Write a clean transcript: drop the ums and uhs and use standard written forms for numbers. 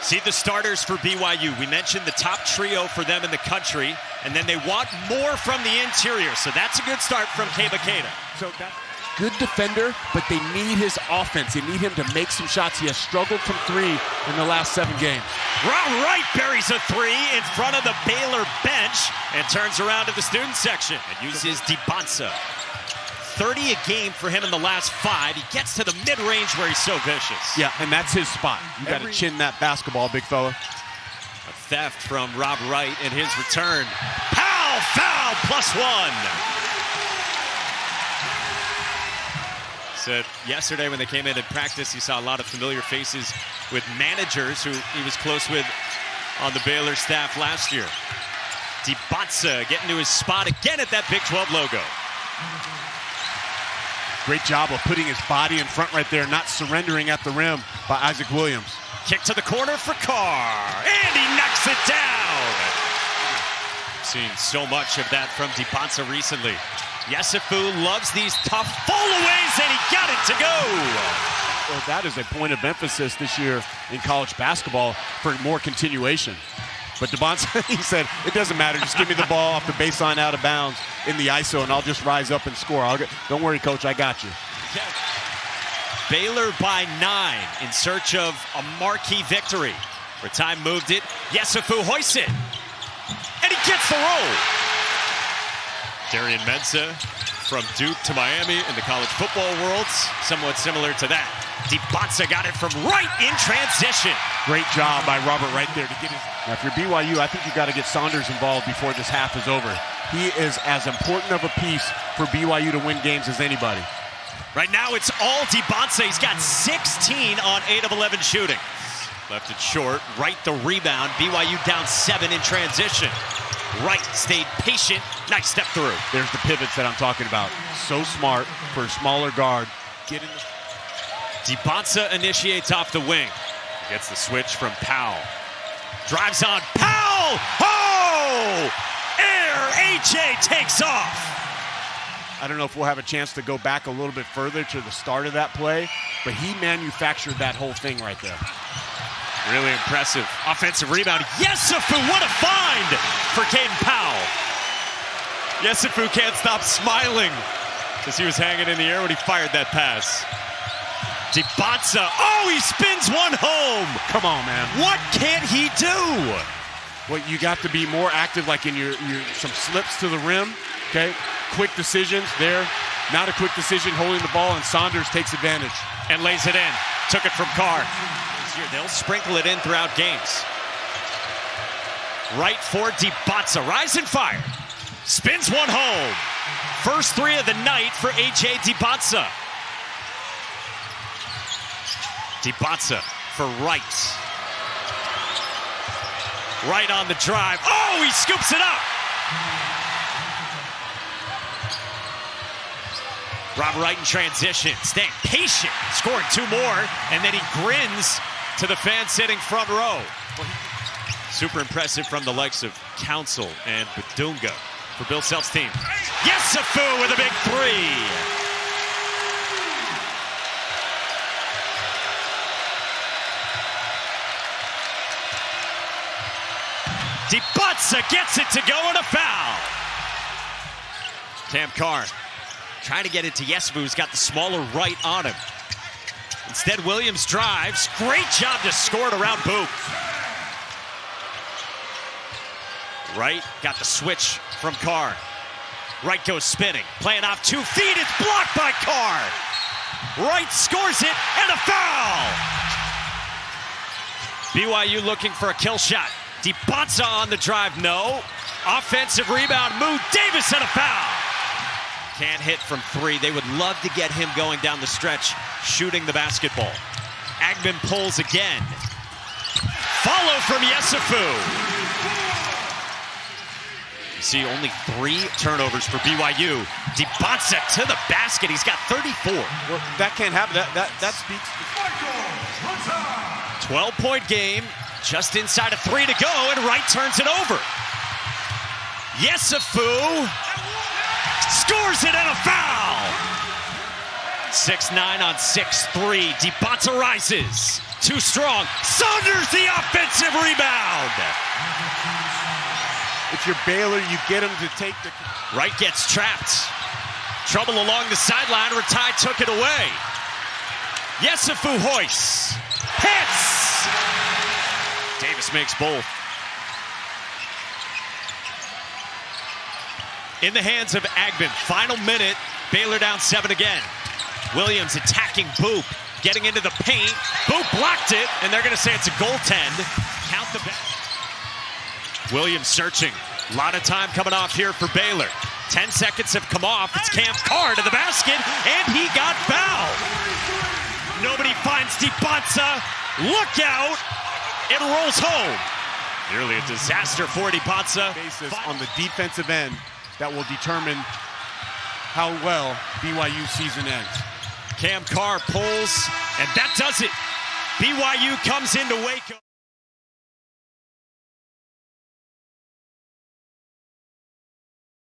See the starters for BYU. We mentioned the top trio for them in the country, and then they want more from the interior. So that's a good start from Kebakeda. So that's good defender, but they need his offense. They need him to make some shots. He has struggled from three in the last 7 games. Rob Wright buries a three in front of the Baylor bench and turns around to the student section and uses DiBanza. 30 a game for him in the last 5. He gets to the mid-range where he's so vicious. Yeah, and that's his spot. You got to chin that basketball, big fella. A theft from Rob Wright in his return. Powell, foul, +1. Said yesterday when they came in practice, he saw a lot of familiar faces with managers who he was close with on the Baylor staff last year. DiBanza getting to his spot again at that Big 12 logo. Great job of putting his body in front right there, not surrendering at the rim by Isaac Williams. Kick to the corner for Carr, and he knocks it down. Seen so much of that from DiBanza recently. Yesufu loves these tough fall-aways, and he got it to go. Well, that is a point of emphasis this year in college basketball for more continuation. But DiBanza, he said, it doesn't matter. Just give me the ball off the baseline out of bounds in the ISO, and I'll just rise up and score. Don't worry, Coach, I got you. Baylor by 9 in search of a marquee victory. Where time moved it, Yesufu hoists it. And he gets the roll. Darian Mensah from Duke to Miami in the college football world, somewhat similar to that. DiBanza got it from right in transition. Great job by Robert right there to get his... Now, if you're BYU, I think you've got to get Saunders involved before this half is over. He is as important of a piece for BYU to win games as anybody. Right now, it's all DiBanza. He's got 16 on 8 of 11 shooting. Left it short. Wright the rebound. BYU down 7 in transition. Wright stayed patient. Nice step through. There's the pivots that I'm talking about. So smart for a smaller guard. Get in the... DiBanza initiates off the wing. Gets the switch from Powell. Drives on Powell. Oh! Air AJ takes off. I don't know if we'll have a chance to go back a little bit further to the start of that play, but he manufactured that whole thing right there. Really impressive. Offensive rebound. Yesufu, what a find for Caden Powell. Yesufu can't stop smiling as he was hanging in the air when he fired that pass. DiBanza, oh, he spins one home. Come on, man. What can't he do? Well, you got to be more active, like in your some slips to the rim, okay? Quick decisions there. Not a quick decision holding the ball, and Saunders takes advantage. And lays it in. Took it from Carr. They'll sprinkle it in throughout games. Right for DiBanza. Rise and fire. Spins one home. First 3 of the night for A.J. DiBanza. DiBanza for Wright. Wright on the drive. Oh, he scoops it up. Rob Wright in transition, staying patient, scoring 2 more, and then he grins to the fans sitting front row. Super impressive from the likes of Council and Badunga for Bill Self's team. Yesufu with a big 3. DiBanza gets it to go and a foul. Cam Carr trying to get it to Yesufu, who's got the smaller right on him. Instead, Williams drives. Great job to score it around Boop. Wright got the switch from Carr. Wright goes spinning, playing off 2 feet. It's blocked by Carr. Wright scores it, and a foul. BYU looking for a kill shot. DiBanza on the drive, no. Offensive rebound, Moon Davis, and a foul. Can't hit from 3. They would love to get him going down the stretch, shooting the basketball. Agman pulls again. Follow from Yesufu. You see only 3 turnovers for BYU. DiBanza to the basket. He's got 34. Well, that can't happen. That speaks. 12-point game. Just inside of 3 to go, and Wright turns it over. Yesufu scores it, and a foul. 6'9" on 6'3". DeBonta rises. Too strong. Saunders the offensive rebound. If you're Baylor, you get him to take the... Wright gets trapped. Trouble along the sideline. Ratai took it away. Yesufu Hoyce hits. Davis makes both. In the hands of Agban. Final minute. Baylor down 7 again. Williams attacking Boop. Getting into the paint. Boop blocked it, and they're going to say it's a goaltend. Count the back. Williams searching. A lot of time coming off here for Baylor. 10 seconds have come off. It's Cam Carr to the basket, and he got fouled. Nobody finds DeBonta. Look out. It rolls home. Nearly a disaster for DeBonta. Basis on the defensive end that will determine how well BYU season ends. Cam Carr pulls, and that does it. BYU comes into Waco.